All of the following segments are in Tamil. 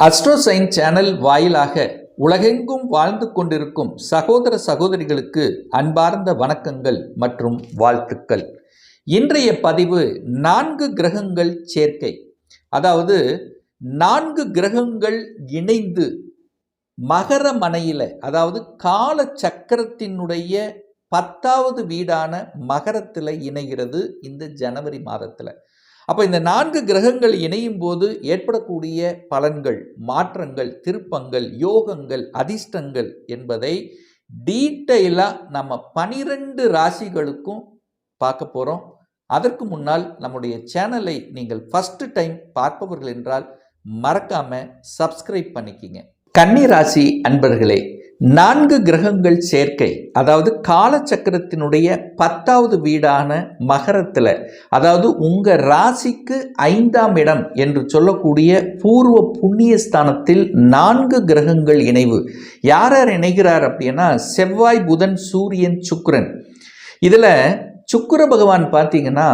அஸ்ட்ரோ சைன் சேனல் வாயிலாக உலகெங்கும் வாழ்ந்து கொண்டிருக்கும் சகோதர சகோதரிகளுக்கு அன்பார்ந்த வணக்கங்கள் மற்றும் வாழ்த்துக்கள். இன்றைய பதிவு 4 கிரகங்கள் சேர்க்கை, அதாவது 4 கிரகங்கள் இணைந்து மகர மனையில, அதாவது கால சக்கரத்தினுடைய 10வது வீடான மகரத்தில் இணைகிறது இந்த ஜனவரி மாதத்தில். அப்போ இந்த 4 கிரகங்கள் இணையும் போது ஏற்படக்கூடிய பலன்கள், மாற்றங்கள், திருப்பங்கள், யோகங்கள், அதிர்ஷ்டங்கள் என்பதை டீட்டெயிலாக நம்ம 12 ராசிகளுக்கும் பார்க்க போகிறோம். அதற்கு முன்னால் நம்முடைய சேனலை நீங்கள் ஃபர்ஸ்ட் டைம் பார்ப்பவர்கள் என்றால் மறக்காம சப்ஸ்கிரைப் பண்ணிக்கிங்க. கன்னி ராசி அன்பர்களே, 4 கிரகங்கள் சேர்க்கை, அதாவது காலச்சக்கரத்தினுடைய 10வது வீடான மகரத்தில், அதாவது உங்கள் ராசிக்கு 5ஆம் இடம் என்று சொல்லக்கூடிய பூர்வ புண்ணிய ஸ்தானத்தில் 4 கிரகங்கள் இணைவு. யார் யார் இணைகிறார் அப்படின்னா செவ்வாய், புதன், சூரியன், சுக்கிரன். இதில் சுக்கிர பகவான் பார்த்தீங்கன்னா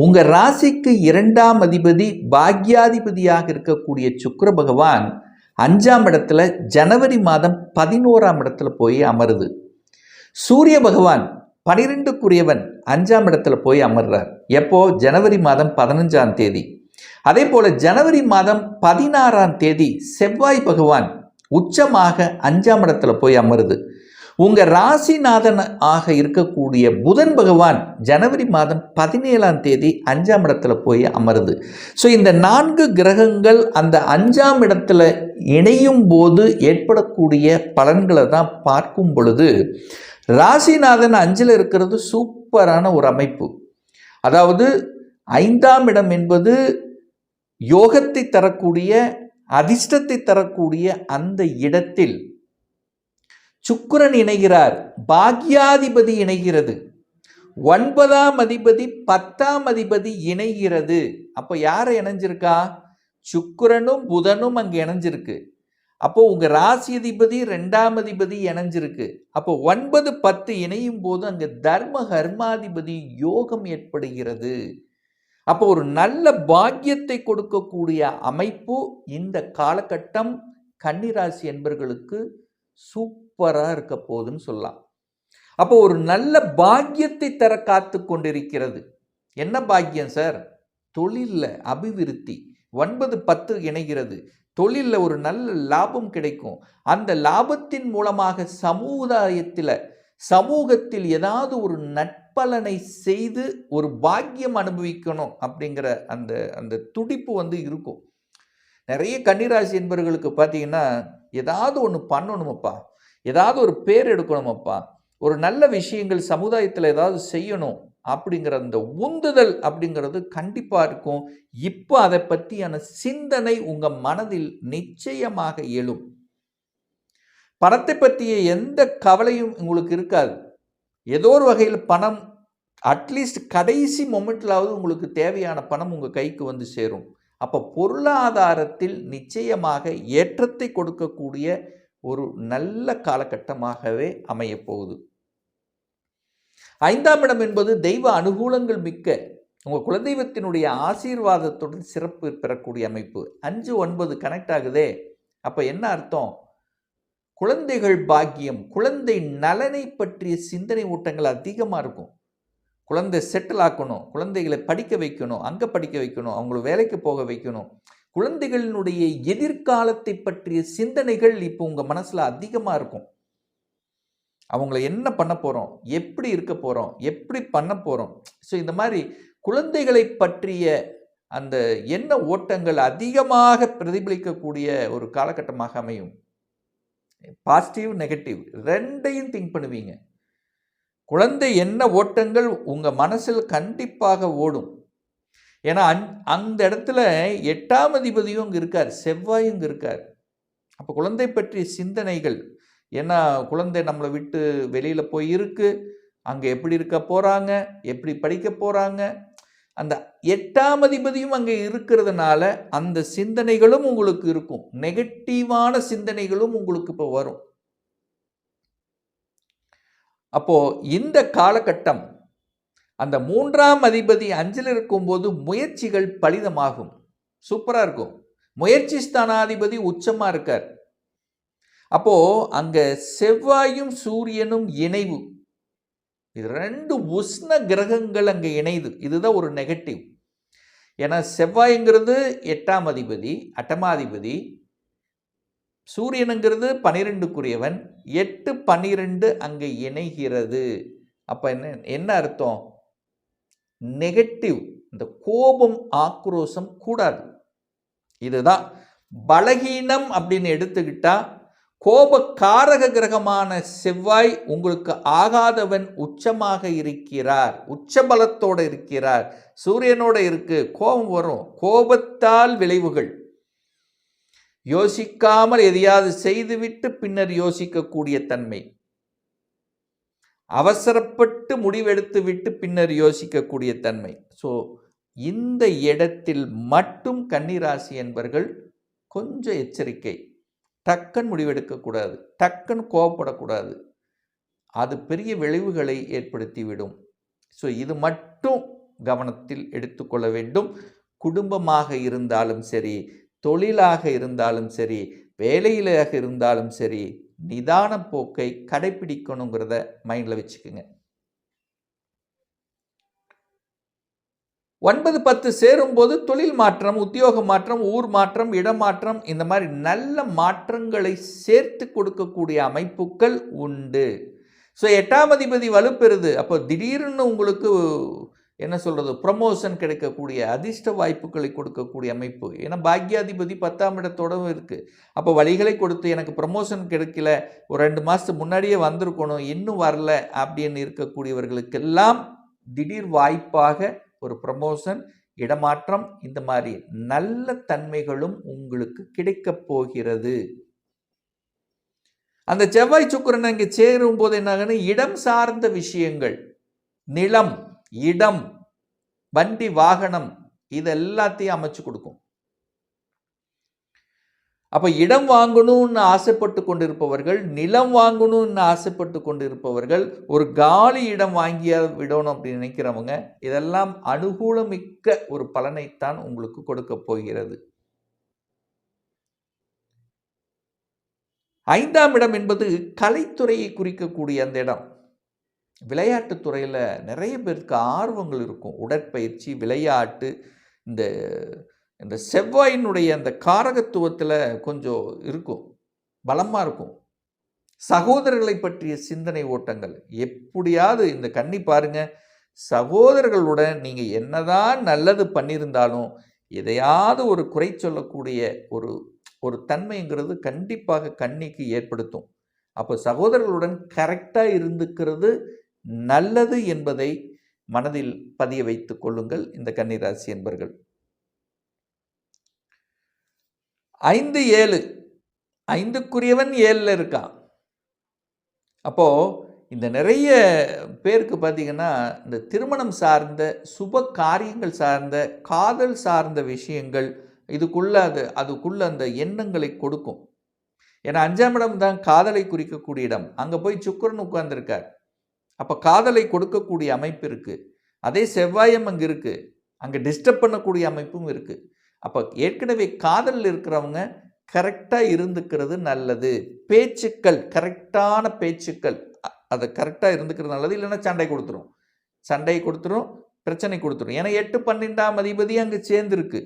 உங்கள் ராசிக்கு 2ஆம் அதிபதி, பாக்யாதிபதியாக இருக்கக்கூடிய சுக்கிர பகவான் 5ஆம் இடத்துல ஜனவரி மாதம் 11ஆம் இடத்துல போய் அமருது. சூரிய பகவான் 12க்குரியவன் 5ஆம் இடத்துல போய் அமர்றார். எப்போ? ஜனவரி மாதம் 15ஆம் தேதி. அதே போல ஜனவரி மாதம் 16ஆம் தேதி செவ்வாய் பகவான் உச்சமாக 5ஆம் இடத்துல போய் அமருது. உங்கள் ராசிநாதன் ஆக இருக்கக்கூடிய புதன் பகவான் ஜனவரி மாதம் 17ஆம் தேதி 5ஆம் இடத்துல போய் அமருது. ஸோ இந்த 4 கிரகங்கள் அந்த 5ஆம் இடத்துல இணையும் போது ஏற்படக்கூடிய பலன்களை தான் பார்க்கும் பொழுது, ராசிநாதன் 5ல் இருக்கிறது சூப்பரான ஒரு அமைப்பு. அதாவது 5ஆம் இடம் என்பது யோகத்தை தரக்கூடிய, அதிர்ஷ்டத்தை தரக்கூடிய அந்த இடத்தில் சுக்கிரன் இணைகிறார், பாக்யாதிபதி இணைகிறது, 9ஆம் அதிபதி 10ஆம் அதிபதி இணைகிறது. அப்போ யாரை இணைஞ்சிருக்கா? சுக்கிரனும் புதனும் அங்கே இணைஞ்சிருக்கு. அப்போ உங்க ராசி அதிபதி 2ஆம் அதிபதி இணைஞ்சிருக்கு. அப்போ 9, 10 இணையும் போது அங்கே தர்ம கர்மாதிபதி யோகம் ஏற்படுகிறது. அப்போ ஒரு நல்ல பாக்கியத்தை கொடுக்கக்கூடிய அமைப்பு இந்த காலகட்டம் கன்னிராசி என்பர்களுக்கு சூப்பராக இருக்க போகுதுன்னு சொல்லலாம். அப்போ ஒரு நல்ல பாக்கியத்தை தர காத்து கொண்டிருக்கிறது. என்ன பாக்கியம் சார்? தொழிலில் அபிவிருத்தி. 9, 10 இணைகிறது. தொழிலில் ஒரு நல்ல லாபம் கிடைக்கும். அந்த லாபத்தின் மூலமாக சமூகத்தில் ஏதாவது ஒரு நற்பலனை செய்து ஒரு பாக்கியம் அனுபவிக்கணும் அப்படிங்கிற அந்த துடிப்பு இருக்கும். நிறைய கன்னிராசி என்பவர்களுக்கு பார்த்தீங்கன்னா ஏதாவது ஒன்று பண்ணணுமப்பா, ஏதாவது ஒரு பேர் எடுக்கணுமப்பா, ஒரு நல்ல விஷயங்கள் சமுதாயத்தில் ஏதாவது செய்யணும் அப்படிங்கிற அந்த உந்துதல் அப்படிங்கிறது கண்டிப்பாக இருக்கும். இப்போ அதை பற்றியான சிந்தனை உங்கள் மனதில் நிச்சயமாக எழும். பணத்தை பற்றிய எந்த கவலையும் உங்களுக்கு இருக்காது. ஏதோ ஒரு வகையில் பணம் அட்லீஸ்ட் கடைசி மொமெண்ட்லாவது உங்களுக்கு தேவையான பணம் உங்கள் கைக்கு வந்து சேரும். அப்போ பொருளாதாரத்தில் நிச்சயமாக ஏற்றத்தை கொடுக்கக்கூடிய ஒரு நல்ல காலகட்டமாகவே அமையப்போகுது. 5ஆம் இடம் என்பது தெய்வ அனுகூலங்கள் மிக்க, உங்கள் குலதெய்வத்தினுடைய ஆசீர்வாதத்துடன் சிறப்பு பெறக்கூடிய அமைப்பு. 5, 9 கனெக்ட் ஆகுதே. அப்போ என்ன அர்த்தம்? குழந்தைகள் பாக்கியம், குழந்தை நலனை பற்றிய சிந்தனை ஓட்டங்கள் அதிகமாக இருக்கும். குழந்தை செட்டில் ஆக்கணும், குழந்தைகளை படிக்க வைக்கணும், அங்கே படிக்க வைக்கணும், அவங்கள வேலைக்கு போக வைக்கணும். குழந்தைகளினுடைய எதிர்காலத்தை பற்றிய சிந்தனைகள் இப்போ உங்கள் மனசில் அதிகமாக இருக்கும். அவங்கள என்ன பண்ண போகிறோம், எப்படி இருக்க போகிறோம், எப்படி பண்ண போகிறோம். ஸோ இந்த மாதிரி குழந்தைகளை பற்றிய அந்த எண்ண ஓட்டங்கள் அதிகமாக பிரதிபலிக்கக்கூடிய ஒரு காலகட்டமாக அமையும். பாசிட்டிவ், நெகட்டிவ் ரெண்டையும் திங்க் பண்ணுவீங்க. குழந்தை என்ன ஓட்டங்கள் உங்கள் மனசில் கண்டிப்பாக ஓடும். ஏன்னா அந்த இடத்துல 8ஆம் அதிபதியும் இங்கே இருக்கார், செவ்வாயும் இங்கே இருக்கார். அப்போ குழந்தை பற்றிய சிந்தனைகள், ஏன்னா குழந்தை நம்மளை விட்டு வெளியில் போய் இருக்கு, அங்கே எப்படி இருக்க போகிறாங்க, எப்படி படிக்க போகிறாங்க, அந்த 8ஆம் அதிபதியும் அங்கே இருக்கிறதுனால அந்த சிந்தனைகளும் உங்களுக்கு இருக்கும். நெகட்டிவான சிந்தனைகளும் உங்களுக்கு இப்போ வரும். அப்போ இந்த காலகட்டம் அந்த 3ஆம் அதிபதி 5ல் இருக்கும்போது முயற்சிகள் பலிதமாகும். சூப்பராக இருக்கும். முயற்சி ஸ்தானாதிபதி உச்சமா இருக்கார். அப்போ அங்க செவ்வாயும் சூரியனும் இணைவு, இது 2 உஷ்ண கிரகங்கள் அங்க இணைது. இதுதான் ஒரு நெகட்டிவ். ஏன்னா செவ்வாய்ங்கிறது 8ஆம் அதிபதி, அட்டமாதிபதி. சூரியனுங்கிறது 12க்குரியவன். 8 12 அங்க இணைகிறது. அப்ப என்ன அர்த்தம்? நெகட்டிவ், இந்த கோபம் ஆக்ரோஷம் கூடாது. இதுதான் பலகீனம் அப்படின்னு எடுத்துக்கிட்டா, கோபக்காரக கிரகமான செவ்வாய் உங்களுக்கு ஆகாதவன் உச்சமாக இருக்கிறார், உச்ச பலத்தோட இருக்கிறார், சூரியனோட இருக்கு. கோபம் வரும், கோபத்தால் விளைவுகள். யோசிக்காமல் எதையாவது செய்துவிட்டு பின்னர் யோசிக்கக்கூடிய தன்மை, அவசரப்பட்டு முடிவெடுத்து விட்டு பின்னர் யோசிக்கக்கூடிய தன்மை. ஸோ இந்த இடத்தில் மட்டும் கன்னிராசி என்பர்கள் கொஞ்சம் எச்சரிக்கை. டக்குன்னு முடிவெடுக்கக்கூடாது, டக்குன்னு கோபப்படக்கூடாது. அது பெரிய விளைவுகளை ஏற்படுத்திவிடும். ஸோ இது மட்டும் கவனத்தில் எடுத்துக்கொள்ள வேண்டும். குடும்பமாக இருந்தாலும் சரி, தொழிலாக இருந்தாலும் சரி, வேலையிலாக இருந்தாலும் சரி, நிதான போக்கை கடைபிடிக்கணுங்கிறத மைண்டில் வச்சுக்கோங்க. 9 10 சேரும்போது தொழில் மாற்றம், உத்தியோக மாற்றம், ஊர் மாற்றம், இடமாற்றம், இந்த மாதிரி நல்ல மாற்றங்களை சேர்த்து கொடுக்கக்கூடிய அமைப்புகள் உண்டு. ஸோ 8ஆம் அதிபதி வலுப்பெறுது. அப்போ திடீர்னு உங்களுக்கு என்ன சொல்கிறது, ப்ரமோஷன் கிடைக்கக்கூடிய அதிர்ஷ்ட வாய்ப்புகளை கொடுக்கக்கூடிய அமைப்பு. ஏன்னா பாக்யாதிபதி 10ஆம் இடத்தோடவும் இருக்குது. அப்போ வழிகளை கொடுத்து எனக்கு ப்ரமோஷன் கிடைக்கல, ஒரு 2 மாதத்துக்கு முன்னாடியே வந்திருக்கணும், இன்னும் வரல அப்படின்னு இருக்கக்கூடியவர்களுக்கெல்லாம் திடீர் வாய்ப்பாக ஒரு ப்ரமோஷன், இடமாற்றம், இந்த மாதிரி நல்ல தன்மைகளும் உங்களுக்கு கிடைக்கப் போகிறது. அந்த செவ்வாய் சுக்கிரன் அங்கே சேரும் போது என்ன, இடம் சார்ந்த விஷயங்கள், நிலம், இடம், வண்டி, வாகனம், இது எல்லாத்தையும் அமைச்சு கொடுக்கும். அப்ப இடம் வாங்கணும்னு ஆசைப்பட்டு கொண்டிருப்பவர்கள், நிலம் வாங்கணும்னு ஆசைப்பட்டு கொண்டிருப்பவர்கள், ஒரு காலி இடம் வாங்கிய விடணும் அப்படின்னு நினைக்கிறவங்க, இதெல்லாம் அனுகூலமிக்க ஒரு பலனைத்தான் உங்களுக்கு கொடுக்க போகிறது. 5ஆம் இடம் என்பது கலைத்துறையை குறிக்கக்கூடிய அந்த இடம். விளையாட்டுத் துறையில் நிறைய பேருக்கு ஆர்வங்கள் இருக்கும். உடற்பயிற்சி, விளையாட்டு, இந்த இந்த செவ்வாயினுடைய அந்த காரகத்துவத்தில் கொஞ்சம் இருக்கும், பலமாக இருக்கும். சகோதரர்களை பற்றிய சிந்தனை ஓட்டங்கள் எப்படியாவது, இந்த கன்னி பாருங்க, சகோதரர்களுடன் நீங்கள் என்னதான் நல்லது பண்ணியிருந்தாலும் எதையாவது ஒரு குறை சொல்லக்கூடிய ஒரு தன்மைங்கிறது கண்டிப்பாக கன்னிக்கு ஏற்படுத்தும். அப்போ சகோதரர்களுடன் கரெக்டாக இருந்துக்கிறது நல்லது என்பதை மனதில் பதிய வைத்துக் கொள்ளுங்கள் இந்த கன்னிராசி என்பர்கள். 5 7, 5க்குரியவன் 7ல் இருக்கான். அப்போ இந்த நிறைய பேருக்கு பார்த்தீங்கன்னா, இந்த திருமணம் சார்ந்த, சுப காரியங்கள் சார்ந்த, காதல் சார்ந்த விஷயங்கள் அதுக்குள்ள அந்த எண்ணங்களை கொடுக்கும். ஏன்னா 5ஆம் இடம் தான் காதலை குறிக்கக்கூடிய இடம். அங்கே போய் சுக்கிரன் உட்கார்ந்துருக்கார். அப்போ காதலை கொடுக்கக்கூடிய அமைப்பு இருக்குது. அதே செவ்வாயம் அங்கே இருக்குது, அங்கே டிஸ்டர்ப் பண்ணக்கூடிய அமைப்பும் இருக்குது. அப்போ ஏற்கனவே காதலில் இருக்கிறவங்க கரெக்டாக இருந்துக்கிறது நல்லது. பேச்சுக்கள், கரெக்டான பேச்சுக்கள், அதை கரெக்டாக இருந்துக்கிறது நல்லது. இல்லைன்னா சண்டை கொடுத்துரும், பிரச்சனை கொடுத்துரும். ஏன்னா 8 12ஆம் அதிபதி அங்கே சேர்ந்துருக்கு.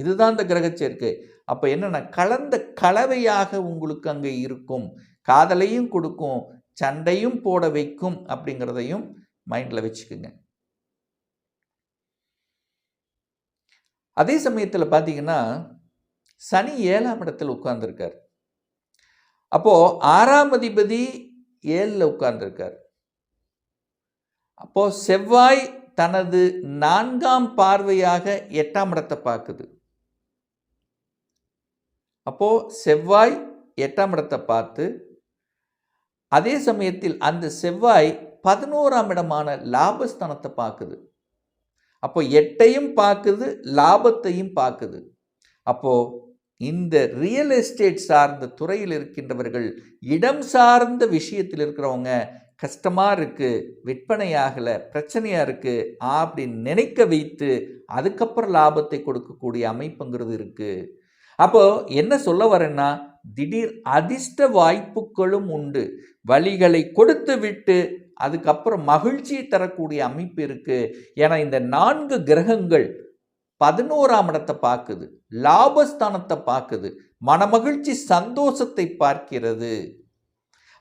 இதுதான் இந்த கிரக சேர்க்கை. அப்போ என்னென்னா, கலந்த கலவையாக உங்களுக்கு அங்கே இருக்கும். காதலையும் கொடுக்கும், சண்டையும் போட வைக்கும் அப்படிங்கிறதையும் மைண்டில் வச்சுக்குங்க. அதே சமயத்தில் பார்த்தீங்கன்னா, சனி 7ஆம் இடத்தில் உட்கார்ந்துருக்கார். அப்போது 6ஆம் அதிபதி 7ல் உட்கார்ந்துருக்கார். அப்போது செவ்வாய் தனது 4ஆம் பார்வையாக 8ஆம் இடத்தை பார்க்குது. அப்போது செவ்வாய் 8ஆம் இடத்தை பார்த்து, அதே சமயத்தில் அந்த செவ்வாய் 11ஆம் இடமான லாபஸ்தானத்தை பார்க்குது. அப்போ 8ஐயும் பார்க்குது, லாபத்தையும் பார்க்குது. அப்போது இந்த ரியல் எஸ்டேட் சார்ந்த துறையில் இருக்கின்றவர்கள், இடம் சார்ந்த விஷயத்தில் இருக்கிறவங்க, கஷ்டமாக இருக்குது, விற்பனையாகலை, பிரச்சனையாக இருக்குது அப்படின்னு நினைக்க வைத்து அதுக்கப்புறம் லாபத்தை கொடுக்கக்கூடிய அமைப்புங்கிறது இருக்குது. அப்போ என்ன சொல்ல வரேன்னா, திடீர் அதிர்ஷ்ட வாய்ப்புகளும் உண்டு. வழிகளை கொடுத்து விட்டு அதுக்கப்புறம் மகிழ்ச்சியை தரக்கூடிய அமைப்பு இருக்கு. ஏன்னா இந்த 4 கிரகங்கள் 11ஆம் இடத்தை பார்க்குது, லாபஸ்தானத்தை பார்க்குது, மனமகிழ்ச்சி சந்தோஷத்தை பார்க்கிறது.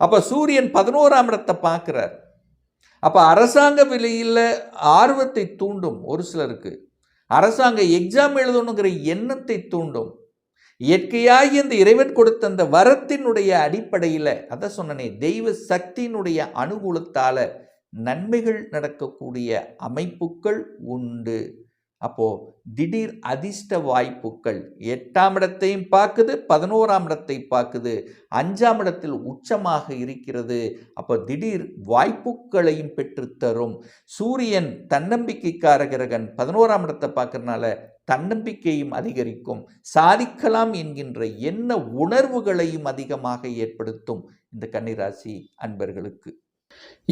அப்ப சூரியன் 11ஆம் இடத்தை பார்க்கிறார். அப்ப அரசாங்க விலையில் ஆர்வத்தை தூண்டும். ஒரு சிலருக்கு அரசாங்க எக்ஸாம் எழுதணுங்கிற எண்ணத்தை தூண்டும். இயற்கையாகி அந்த இறைவன் கொடுத்த அந்த வரத்தினுடைய அடிப்படையில், அதான் சொன்னனே, தெய்வ சக்தியினுடைய அனுகூலத்தால் நன்மைகள் நடக்கக்கூடிய அமைப்புகள் உண்டு. அப்போ திடீர் அதிர்ஷ்ட வாய்ப்புகள் 8ஆம் இடத்தையும் பார்க்குது, 11ஆம் இடத்தை பார்க்குது, 5ஆம் இடத்தில் உச்சமாக இருக்கிறது. அப்போ திடீர் வாய்ப்புகளையும் பெற்றுத்தரும். சூரியன் தன்னம்பிக்கைக்கார கிரகன் 11ஆம் இடத்தை பார்க்கறதுனால தன்னம்பிக்கையும் அதிகரிக்கும். சாதிக்கலாம் என்கின்ற எண்ண உணர்வுகளையும் அதிகமாக ஏற்படுத்தும் இந்த கன்னிராசி அன்பர்களுக்கு.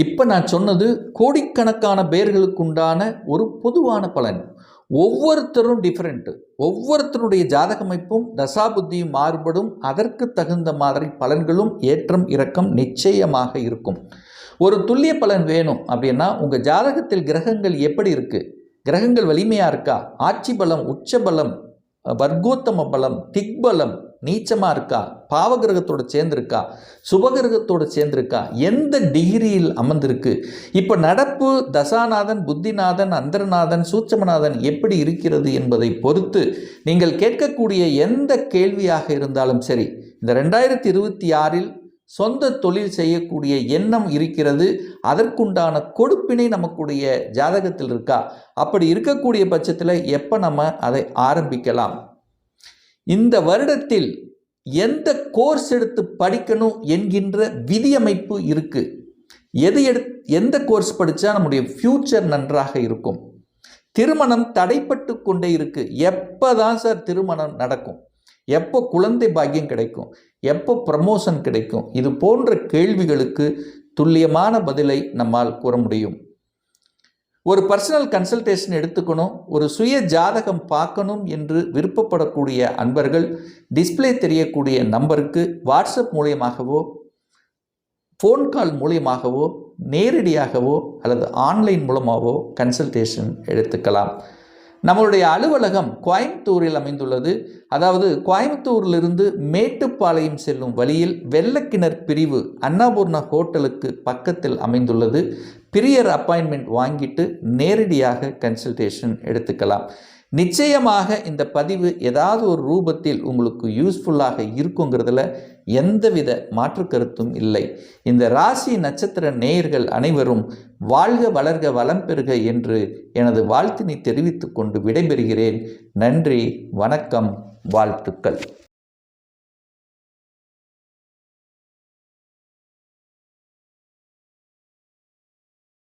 இப்போ நான் சொன்னது கோடிக்கணக்கான பேர்களுக்கு உண்டான ஒரு பொதுவான பலன். ஒவ்வொருத்தரும் டிஃப்ரெண்ட்டு. ஒவ்வொருத்தருடைய ஜாதக அமைப்பும் தசாபுத்தியும் மாறுபடும். அதற்கு தகுந்த மாதிரி பலன்களும் ஏற்றம் இறக்கம் நிச்சயமாக இருக்கும். ஒரு துல்லிய பலன் வேணும் அப்படின்னா உங்கள் ஜாதகத்தில் கிரகங்கள் எப்படி இருக்குது, கிரகங்கள் வலிமையாக இருக்கா, ஆட்சி பலம், உச்ச பலம், வர்க்கோத்தம பலம், திக்பலம் நீச்சமாக இருக்கா, பாவகிரகத்தோடு சேர்ந்துருக்கா, சுபகிரகத்தோடு சேர்ந்துருக்கா, எந்த டிகிரியில் அமர்ந்திருக்கு, இப்போ நடப்பு தசாநாதன், புத்திநாதன், அந்தரநாதன், சூட்சமநாதன் எப்படி இருக்கிறது என்பதை பொறுத்து நீங்கள் கேட்கக்கூடிய எந்த கேள்வியாக இருந்தாலும் சரி, இந்த 2026இல் சொந்த தொழில் செய்யக்கூடிய எண்ணம் இருக்கிறது, அதற்குண்டான கொடுப்பினை நமக்குடைய ஜாதகத்தில் இருக்கா, அப்படி இருக்கக்கூடிய பட்சத்தில் எப்போ நம்ம அதை ஆரம்பிக்கலாம், இந்த வருடத்தில் எந்த கோர்ஸ் எடுத்து படிக்கணும் என்கின்ற விதியமைப்பு இருக்குது, எந்த கோர்ஸ் படித்தா நம்முடைய ஃப்யூச்சர் நன்றாக இருக்கும், திருமணம் தடைப்பட்டு கொண்டே இருக்கு, எப்போ தான் சார் திருமணம் நடக்கும், எப்போ குழந்தை பாக்கியம் கிடைக்கும், எப்போ ப்ரமோஷன் கிடைக்கும், இது போன்ற கேள்விகளுக்கு துல்லியமான பதிலை நம்மால் கூற முடியும். ஒரு பர்சனல் கன்சல்டேஷன் எடுத்துக்கணும், ஒரு சுய ஜாதகம் பார்க்கணும் என்று விருப்பப்படக்கூடிய அன்பர்கள் டிஸ்பிளே தெரியக்கூடிய நம்பருக்கு வாட்ஸ்அப் மூலியமாகவோ, ஃபோன் கால் மூலியமாகவோ, நேரடியாகவோ அல்லது ஆன்லைன் மூலமாகவோ கன்சல்டேஷன் எடுத்துக்கலாம். நம்மளுடைய அலுவலகம் கோயம்புத்தூரில் அமைந்துள்ளது. அதாவது கோயம்புத்தூரிலிருந்து மேட்டுப்பாளையம் செல்லும் வழியில் வெள்ளக்கிணர் பிரிவு அன்னபூர்ணா ஹோட்டலுக்கு பக்கத்தில் அமைந்துள்ளது. பிரியர் அப்பாயின்மெண்ட் வாங்கிட்டு நேரடியாக கன்சல்டேஷன் எடுத்துக்கலாம். நிச்சயமாக இந்த பதிவு ஏதாவது ஒரு ரூபத்தில் உங்களுக்கு யூஸ்ஃபுல்லாக இருக்குங்கிறதுல எந்தவித மாற்று கருத்தும் இல்லை. இந்த ராசி நட்சத்திர நேயர்கள் அனைவரும் வாழ்க வளர்க வளம் பெறுக என்று எனது வாழ்த்தினை தெரிவித்துக் கொண்டு விடைபெறுகிறேன். நன்றி, வணக்கம், வாழ்த்துக்கள்.